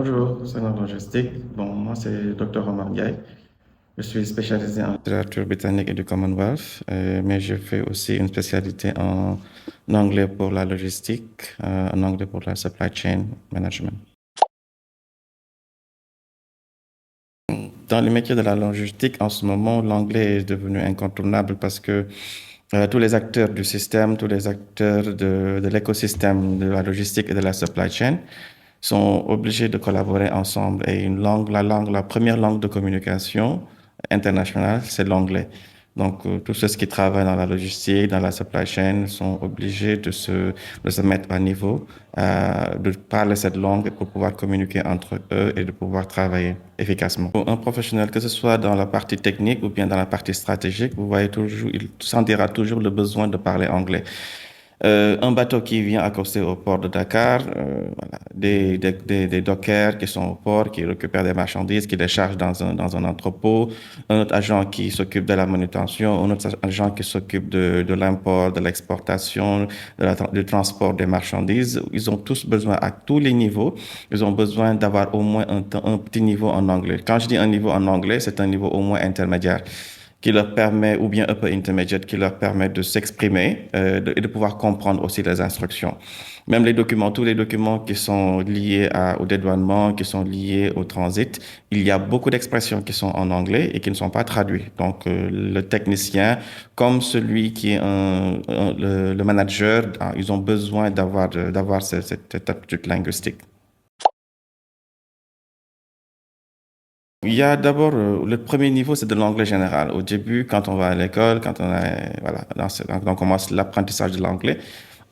Bonjour, c'est la logistique. Bon, moi, c'est Dr. Omar Ndiaye. Je suis spécialisé en littérature britannique et du Commonwealth, mais je fais aussi une spécialité en anglais pour la logistique, en anglais pour la supply chain management. Dans le métier de la logistique, en ce moment, l'anglais est devenu incontournable parce que tous les acteurs du système, tous les acteurs de l'écosystème de la logistique et de la supply chain sont obligés de collaborer ensemble. Et la première langue de communication internationale, c'est l'anglais. Donc, tous ceux qui travaillent dans la logistique, dans la supply chain, sont obligés de se mettre à niveau, de parler cette langue pour pouvoir communiquer entre eux et de pouvoir travailler efficacement. Pour un professionnel, que ce soit dans la partie technique ou bien dans la partie stratégique, vous voyez toujours, il sentira toujours le besoin de parler anglais. Un bateau qui vient accoster au port de Dakar, voilà, des dockers qui sont au port, qui récupèrent des marchandises, qui les chargent dans un entrepôt, un autre agent qui s'occupe de la manutention, un autre agent qui s'occupe de l'import, de l'exportation, du transport des marchandises. Ils ont tous besoin, à tous les niveaux, ils ont besoin d'avoir au moins un petit niveau en anglais. Quand je dis un niveau en anglais, c'est un niveau au moins intermédiaire qui leur permet, ou bien upper intermediate, qui leur permet de s'exprimer et de pouvoir comprendre aussi les instructions. Même les documents, tous les documents qui sont liés au dédouanement, qui sont liés au transit, il y a beaucoup d'expressions qui sont en anglais et qui ne sont pas traduites. Donc, le technicien, comme celui qui est le manager, ils ont besoin d'avoir cette aptitude linguistique. Il y a d'abord le premier niveau, c'est de l'anglais général. Au début, quand on va à l'école, quand voilà, on commence l'apprentissage de l'anglais,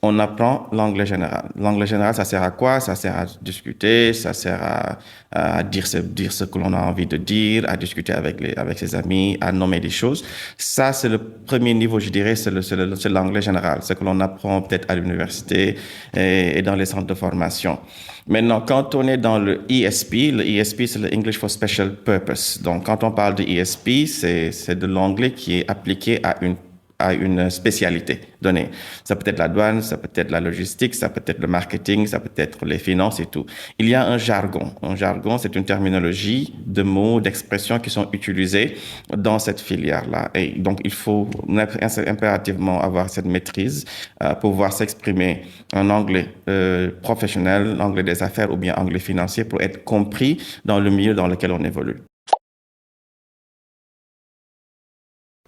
on apprend l'anglais général. L'anglais général, ça sert à quoi? Ça sert à discuter, ça sert à dire ce que l'on a envie de dire, à discuter avec ses amis, à nommer des choses. Ça, c'est le premier niveau, je dirais, c'est l'anglais général. C'est que l'on apprend peut-être à l'université et dans les centres de formation. Maintenant, quand on est dans le ESP, c'est le English for Special Purpose. Donc, quand on parle de ESP, c'est de l'anglais qui est appliqué à une spécialité donnée. Ça peut être la douane, ça peut être la logistique, ça peut être le marketing, ça peut être les finances et tout. Il y a un jargon. Un jargon, c'est une terminologie de mots, d'expressions qui sont utilisés dans cette filière-là. Et donc, il faut impérativement avoir cette maîtrise pour pouvoir s'exprimer en anglais professionnel, anglais des affaires ou bien anglais financier pour être compris dans le milieu dans lequel on évolue.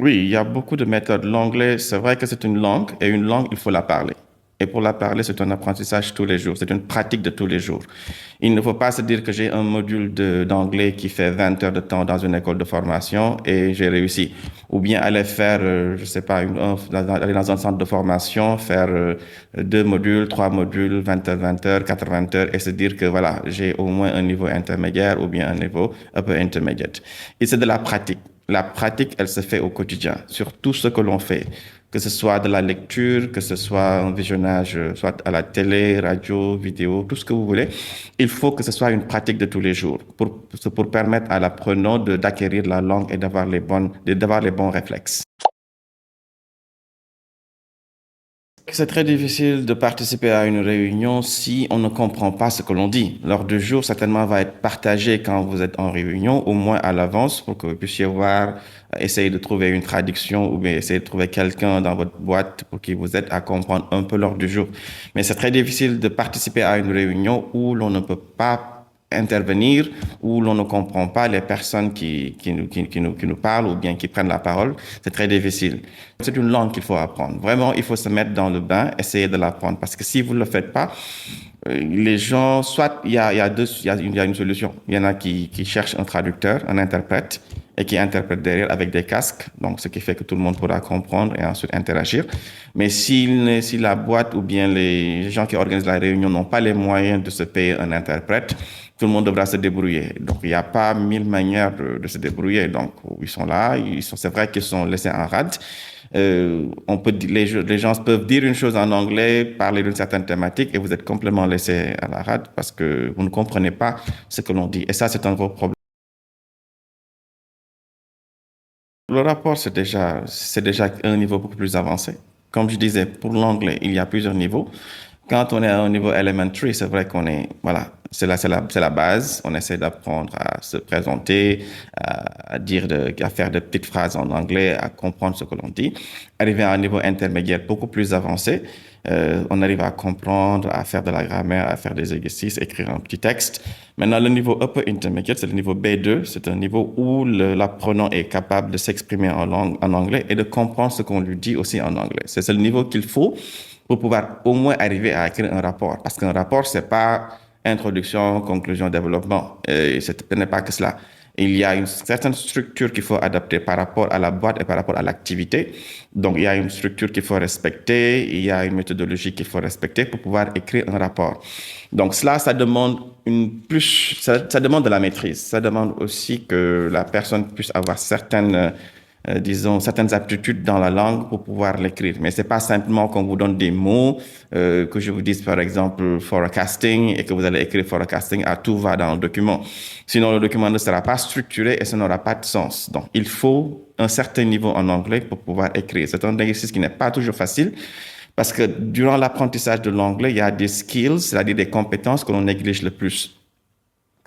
Oui, il y a beaucoup de méthodes. L'anglais, c'est vrai que c'est une langue, et une langue, il faut la parler. Et pour la parler, c'est un apprentissage tous les jours, c'est une pratique de tous les jours. Il ne faut pas se dire que j'ai un module d'anglais qui fait 20 heures de temps dans une école de formation et j'ai réussi. Ou bien aller faire, je sais pas, aller dans un centre de formation, faire deux modules, trois modules, 20 heures, 80 heures, et se dire que voilà, j'ai au moins un niveau intermédiaire ou bien un niveau upper intermediate. Et c'est de la pratique. La pratique, elle se fait au quotidien, sur tout ce que l'on fait, que ce soit de la lecture, que ce soit un visionnage, soit à la télé, radio, vidéo, tout ce que vous voulez. Il faut que ce soit une pratique de tous les jours pour permettre à l'apprenant d'acquérir la langue et d'avoir les bons réflexes. C'est très difficile de participer à une réunion si on ne comprend pas ce que l'on dit. L'ordre du jour, certainement, va être partagé quand vous êtes en réunion, au moins à l'avance, pour que vous puissiez voir, essayer de trouver une traduction ou bien essayer de trouver quelqu'un dans votre boîte pour qui vous aide à comprendre un peu l'ordre du jour. Mais c'est très difficile de participer à une réunion où l'on ne peut pas intervenir, où l'on ne comprend pas les personnes qui nous parlent ou bien qui prennent la parole. C'est très difficile. C'est une langue qu'il faut apprendre. Vraiment, il faut se mettre dans le bain, essayer de l'apprendre. Parce que si vous ne le faites pas, les gens, soit il y a une solution. Il y en a qui cherchent un traducteur, un interprète, et qui interprète derrière avec des casques. Donc, ce qui fait que tout le monde pourra comprendre et ensuite interagir. Mais si la boîte ou bien les gens qui organisent la réunion n'ont pas les moyens de se payer un interprète, tout le monde devra se débrouiller. Donc, il n'y a pas mille manières de se débrouiller. Donc, ils sont là, c'est vrai qu'ils sont laissés en rade. Les gens peuvent dire une chose en anglais, parler d'une certaine thématique, et vous êtes complètement laissé à la rade parce que vous ne comprenez pas ce que l'on dit. Et ça, c'est un gros problème. Le rapport, c'est déjà un niveau beaucoup plus avancé. Comme je disais, pour l'anglais, il y a plusieurs niveaux. Quand on est à un niveau elementary, c'est vrai qu'on est, voilà, C'est la base. On essaie d'apprendre à se présenter, à faire de petites phrases en anglais, à comprendre ce que l'on dit. Arriver à un niveau intermédiaire beaucoup plus avancé, on arrive à comprendre, à faire de la grammaire, à faire des exercices, écrire un petit texte. Maintenant, le niveau upper intermediate, c'est le niveau B2. C'est un niveau où l'apprenant est capable de s'exprimer en anglais et de comprendre ce qu'on lui dit aussi en anglais. C'est le niveau qu'il faut pour pouvoir au moins arriver à écrire un rapport. Parce qu'un rapport, c'est pas introduction, conclusion, développement. Ce n'est pas que cela. Il y a une certaine structure qu'il faut adapter par rapport à la boîte et par rapport à l'activité. Donc, il y a une structure qu'il faut respecter, il y a une méthodologie qu'il faut respecter pour pouvoir écrire un rapport. Donc, cela, ça demande ça demande de la maîtrise. Ça demande aussi que la personne puisse avoir disons, certaines aptitudes dans la langue pour pouvoir l'écrire. Mais c'est pas simplement qu'on vous donne des mots, que je vous dise par exemple forecasting et que vous allez écrire forecasting à tout va dans le document. Sinon, le document ne sera pas structuré et ça n'aura pas de sens. Donc, il faut un certain niveau en anglais pour pouvoir écrire. C'est un exercice qui n'est pas toujours facile parce que durant l'apprentissage de l'anglais, il y a des skills, c'est-à-dire des compétences que l'on néglige le plus.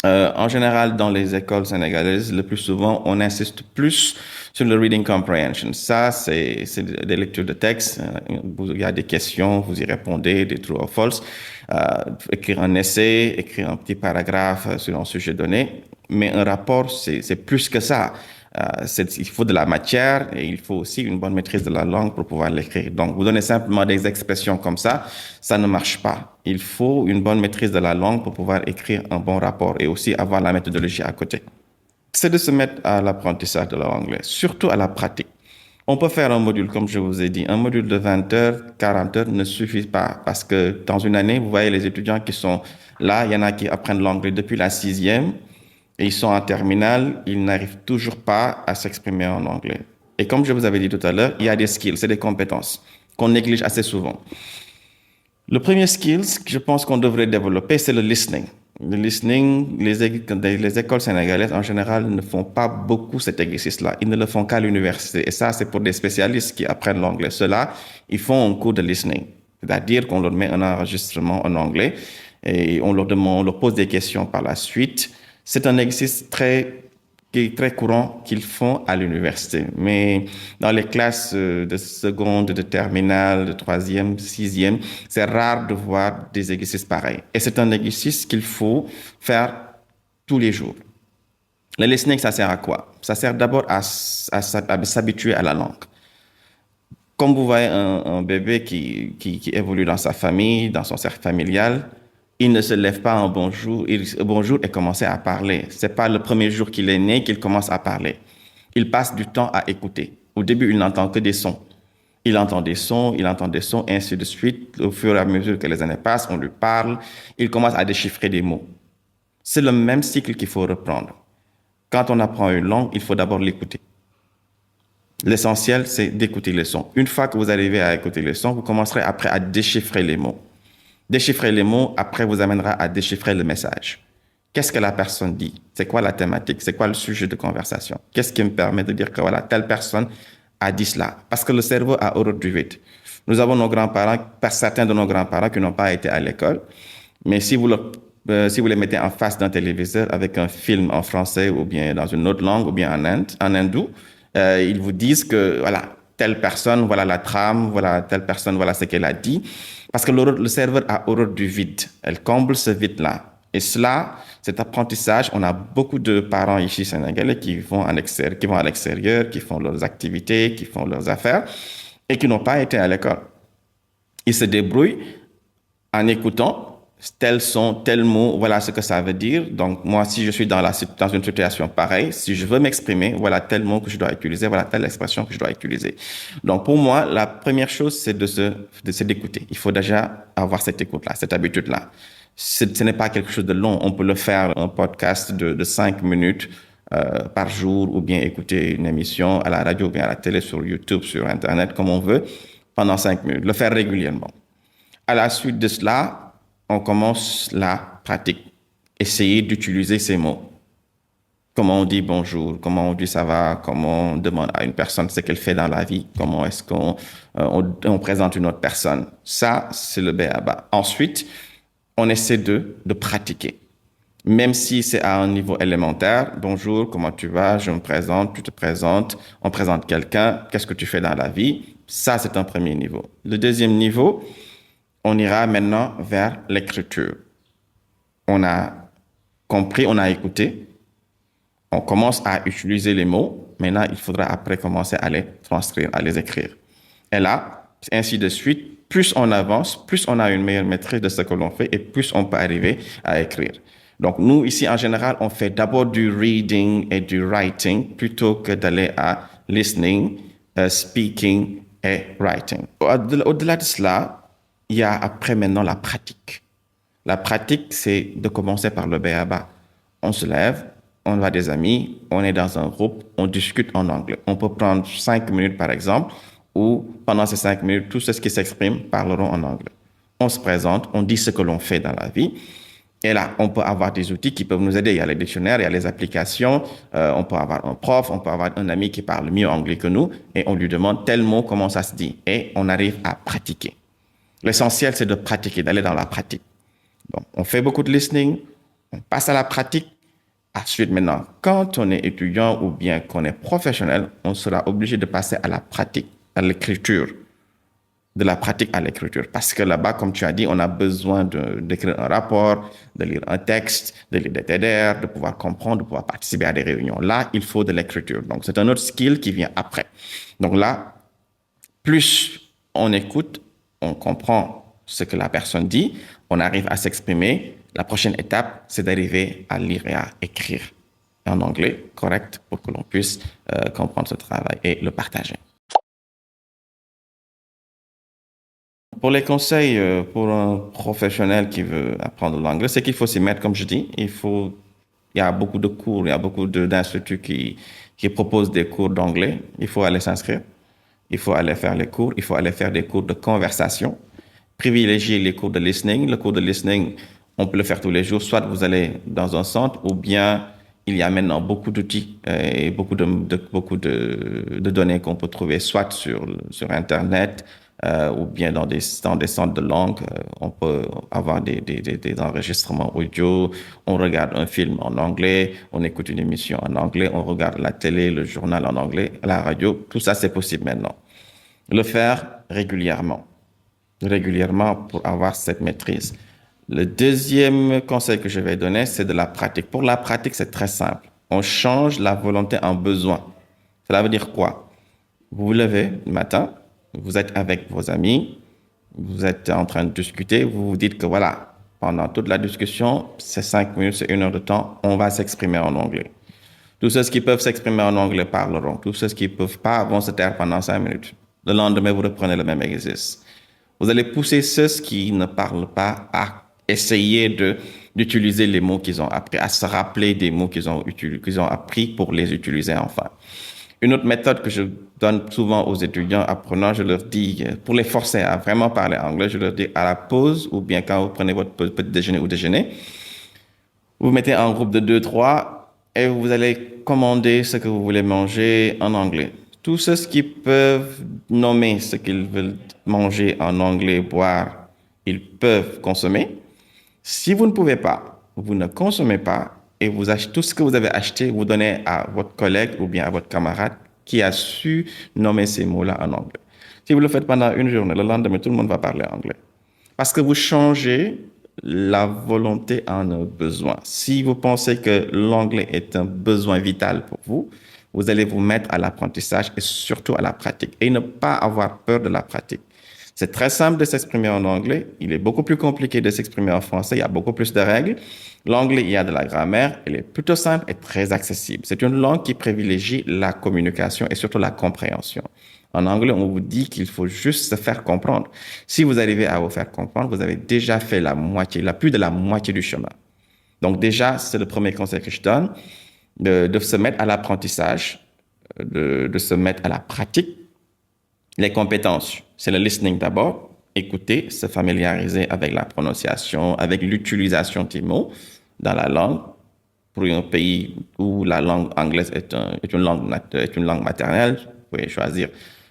En général, dans les écoles sénégalaises, le plus souvent, on insiste plus sur le reading comprehension. Ça, c'est des lectures de texte. Il y a des questions, vous y répondez, des true or false. Écrire un essai, écrire un petit paragraphe sur un sujet donné. Mais un rapport, c'est plus que ça. Il faut de la matière et il faut aussi une bonne maîtrise de la langue pour pouvoir l'écrire. Donc, vous donnez simplement des expressions comme ça ne marche pas. Il faut une bonne maîtrise de la langue pour pouvoir écrire un bon rapport et aussi avoir la méthodologie à côté. C'est de se mettre à l'apprentissage de l'anglais, surtout à la pratique. On peut faire un module, comme je vous ai dit, un module de 20 heures, 40 heures ne suffit pas parce que dans une année, vous voyez les étudiants qui sont là, il y en a qui apprennent l'anglais depuis la sixième, et ils sont en terminale, ils n'arrivent toujours pas à s'exprimer en anglais. Et comme je vous avais dit tout à l'heure, il y a des skills, c'est des compétences qu'on néglige assez souvent. Le premier skills que je pense qu'on devrait développer, c'est le listening. Le listening, les écoles sénégalaises en général ne font pas beaucoup cet exercice-là. Ils ne le font qu'à l'université. Et ça, c'est pour des spécialistes qui apprennent l'anglais. Ceux-là, ils font un cours de listening. C'est-à-dire qu'on leur met un enregistrement en anglais et on leur pose des questions par la suite. C'est un exercice qui est très courant qu'ils font à l'université. Mais dans les classes de seconde, de terminale, de troisième, sixième, c'est rare de voir des exercices pareils. Et c'est un exercice qu'il faut faire tous les jours. Le listening, ça sert à quoi? Ça sert d'abord à s'habituer à la langue. Comme vous voyez un bébé qui évolue dans sa famille, dans son cercle familial, il ne se lève pas en bonjour et commence à parler. C'est pas le premier jour qu'il est né qu'il commence à parler. Il passe du temps à écouter. Au début, il n'entend que des sons. Il entend des sons, ainsi de suite. Au fur et à mesure que les années passent, on lui parle. Il commence à déchiffrer des mots. C'est le même cycle qu'il faut reprendre. Quand on apprend une langue, il faut d'abord l'écouter. L'essentiel, c'est d'écouter les sons. Une fois que vous arrivez à écouter les sons, vous commencerez après à déchiffrer les mots. Déchiffrer les mots, après, vous amènera à déchiffrer le message. Qu'est-ce que la personne dit? C'est quoi la thématique? C'est quoi le sujet de conversation? Qu'est-ce qui me permet de dire que voilà, telle personne a dit cela? Parce que le cerveau a horreur du vide. Nous avons certains de nos grands-parents qui n'ont pas été à l'école, mais si vous les mettez en face d'un téléviseur avec un film en français ou bien dans une autre langue ou bien en hindou, ils vous disent que voilà, telle personne, voilà la trame, voilà telle personne, voilà ce qu'elle a dit. Parce que le cerveau a horreur du vide. Elle comble ce vide-là. Et cela, cet apprentissage, on a beaucoup de parents ici sénégalais qui vont à l'extérieur, qui font leurs activités, qui font leurs affaires et qui n'ont pas été à l'école. Ils se débrouillent en écoutant tel son, tel mot, voilà ce que ça veut dire. Donc, moi, si je suis dans une situation pareille, si je veux m'exprimer, voilà tel mot que je dois utiliser, voilà telle expression que je dois utiliser. Donc, pour moi, la première chose, c'est d'écouter. Il faut déjà avoir cette écoute-là, cette habitude-là. Ce n'est pas quelque chose de long. On peut le faire, un podcast de 5 minutes par jour, ou bien écouter une émission à la radio, ou bien à la télé, sur YouTube, sur Internet, comme on veut, pendant 5 minutes. Le faire régulièrement. À la suite de cela, on commence la pratique. Essayer d'utiliser ces mots. Comment on dit bonjour, comment on dit ça va, comment on demande à une personne ce qu'elle fait dans la vie, comment est-ce on présente une autre personne. Ça, c'est le b.a.-ba. Ensuite, on essaie de pratiquer. Même si c'est à un niveau élémentaire, bonjour, comment tu vas, je me présente, tu te présentes, on présente quelqu'un, qu'est-ce que tu fais dans la vie? Ça, c'est un premier niveau. Le deuxième niveau, on ira maintenant vers l'écriture. On a compris, on a écouté, on commence à utiliser les mots. Maintenant, il faudra après commencer à les transcrire, à les écrire. Et là, ainsi de suite, plus on avance, plus on a une meilleure maîtrise de ce que l'on fait et plus on peut arriver à écrire. Donc, nous, ici, en général, on fait d'abord du reading et du writing plutôt que d'aller à listening, speaking et writing. Au-delà de cela, il y a après maintenant la pratique. La pratique, c'est de commencer par le b.a.-ba. On se lève, on va des amis, on est dans un groupe, on discute en anglais. On peut prendre 5 minutes, par exemple, où pendant ces 5 minutes, tous ceux qui s'expriment parleront en anglais. On se présente, on dit ce que l'on fait dans la vie. Et là, on peut avoir des outils qui peuvent nous aider. Il y a les dictionnaires, il y a les applications. On peut avoir un prof, on peut avoir un ami qui parle mieux anglais que nous et on lui demande tel mot, comment ça se dit. Et on arrive à pratiquer. L'essentiel, c'est de pratiquer, d'aller dans la pratique. Donc, on fait beaucoup de listening, on passe à la pratique. Ensuite, maintenant, quand on est étudiant ou bien qu'on est professionnel, on sera obligé de passer à la pratique, à l'écriture, de la pratique à l'écriture. Parce que là-bas, comme tu as dit, on a besoin d'écrire un rapport, de lire un texte, de lire des TDR, de pouvoir comprendre, de pouvoir participer à des réunions. Là, il faut de l'écriture. Donc, c'est un autre skill qui vient après. Donc là, plus on écoute, on comprend ce que la personne dit, on arrive à s'exprimer. La prochaine étape, c'est d'arriver à lire et à écrire en anglais correct pour que l'on puisse comprendre ce travail et le partager. Pour les conseils pour un professionnel qui veut apprendre l'anglais, c'est qu'il faut s'y mettre, comme je dis. Il y a beaucoup de cours, il y a beaucoup d'instituts qui proposent des cours d'anglais. Il faut aller s'inscrire. Il faut aller faire les cours. Il faut aller faire des cours de conversation. Privilégier les cours de listening. Le cours de listening, on peut le faire tous les jours. Soit vous allez dans un centre ou bien il y a maintenant beaucoup d'outils et beaucoup de données qu'on peut trouver soit sur Internet, ou bien dans des centres de langue. On peut avoir des enregistrements audio, on regarde un film en anglais, on écoute une émission en anglais, on regarde la télé, le journal en anglais, la radio, tout ça c'est possible maintenant. Le faire régulièrement pour avoir cette maîtrise. Le deuxième conseil que je vais donner, c'est de la pratique. Pour la pratique, c'est très simple. On change la volonté en besoin. Cela veut dire quoi? Vous vous levez le matin, vous êtes avec vos amis, vous êtes en train de discuter, vous vous dites que voilà, pendant toute la discussion, c'est 5 minutes, c'est 1 heure de temps, on va s'exprimer en anglais. Tous ceux qui peuvent s'exprimer en anglais parleront. Tous ceux qui ne peuvent pas vont se taire pendant 5 minutes. Le lendemain, vous reprenez le même exercice. Vous allez pousser ceux qui ne parlent pas à essayer d'utiliser les mots qu'ils ont appris, à se rappeler des mots qu'ils ont appris pour les utiliser enfin. Une autre méthode que je donne souvent aux étudiants apprenants, je leur dis, pour les forcer à vraiment parler anglais, je leur dis à la pause ou bien quand vous prenez votre petit déjeuner ou déjeuner, vous mettez en groupe de 2, 3 et vous allez commander ce que vous voulez manger en anglais. Tous ceux qui peuvent nommer ce qu'ils veulent manger en anglais, boire, ils peuvent consommer. Si vous ne pouvez pas, vous ne consommez pas et vous achetez tout ce que vous avez acheté, vous donnez à votre collègue ou bien à votre camarade qui a su nommer ces mots-là en anglais. Si vous le faites pendant une journée, le lendemain, tout le monde va parler anglais. Parce que vous changez la volonté en un besoin. Si vous pensez que l'anglais est un besoin vital pour vous, vous allez vous mettre à l'apprentissage et surtout à la pratique et ne pas avoir peur de la pratique. C'est très simple de s'exprimer en anglais. Il est beaucoup plus compliqué de s'exprimer en français. Il y a beaucoup plus de règles. L'anglais, il y a de la grammaire. Elle est plutôt simple et très accessible. C'est une langue qui privilégie la communication et surtout la compréhension. En anglais, on vous dit qu'il faut juste se faire comprendre. Si vous arrivez à vous faire comprendre, vous avez déjà fait plus de la moitié du chemin. Donc déjà, c'est le premier conseil que je donne, de se mettre à l'apprentissage, de se mettre à la pratique. Les compétences, c'est le listening d'abord, écouter, se familiariser avec la prononciation, avec l'utilisation des mots dans la langue. Pour un pays où la langue anglaise est une langue maternelle, vous pouvez choisir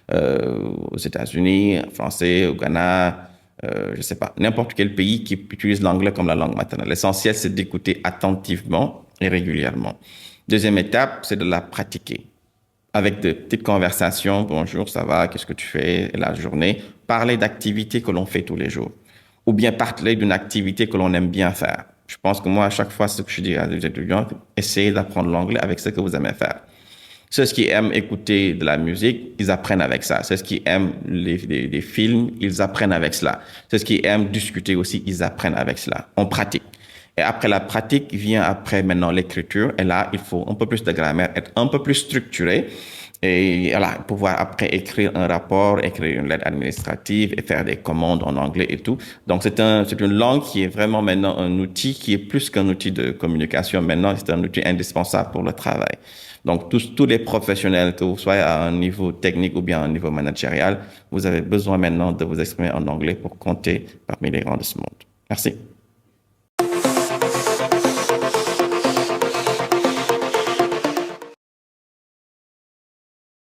aux États-Unis, français, au Ghana, je sais pas, n'importe quel pays qui utilise l'anglais comme la langue maternelle. L'essentiel, c'est d'écouter attentivement et régulièrement. Deuxième étape, c'est de la pratiquer avec de petites conversations. Bonjour, ça va? Qu'est-ce que tu fais la journée? Parler d'activités que l'on fait tous les jours. Ou bien parler d'une activité que l'on aime bien faire. Je pense que moi, à chaque fois, ce que je dis à des étudiants, essayez d'apprendre l'anglais avec ce que vous aimez faire. Ceux qui aiment écouter de la musique, ils apprennent avec ça. Ceux qui aiment les films, ils apprennent avec cela. Ceux qui aiment discuter aussi, ils apprennent avec cela. On pratique. Et après la pratique, vient après maintenant l'écriture. Et là, il faut un peu plus de grammaire, être un peu plus structuré. Et voilà, pouvoir après écrire un rapport, écrire une lettre administrative et faire des commandes en anglais et tout. Donc, c'est une langue qui est vraiment maintenant un outil qui est plus qu'un outil de communication. Maintenant, c'est un outil indispensable pour le travail. Donc, tous les professionnels, que vous soyez à un niveau technique ou bien à un niveau managérial, vous avez besoin maintenant de vous exprimer en anglais pour compter parmi les grands de ce monde. Merci.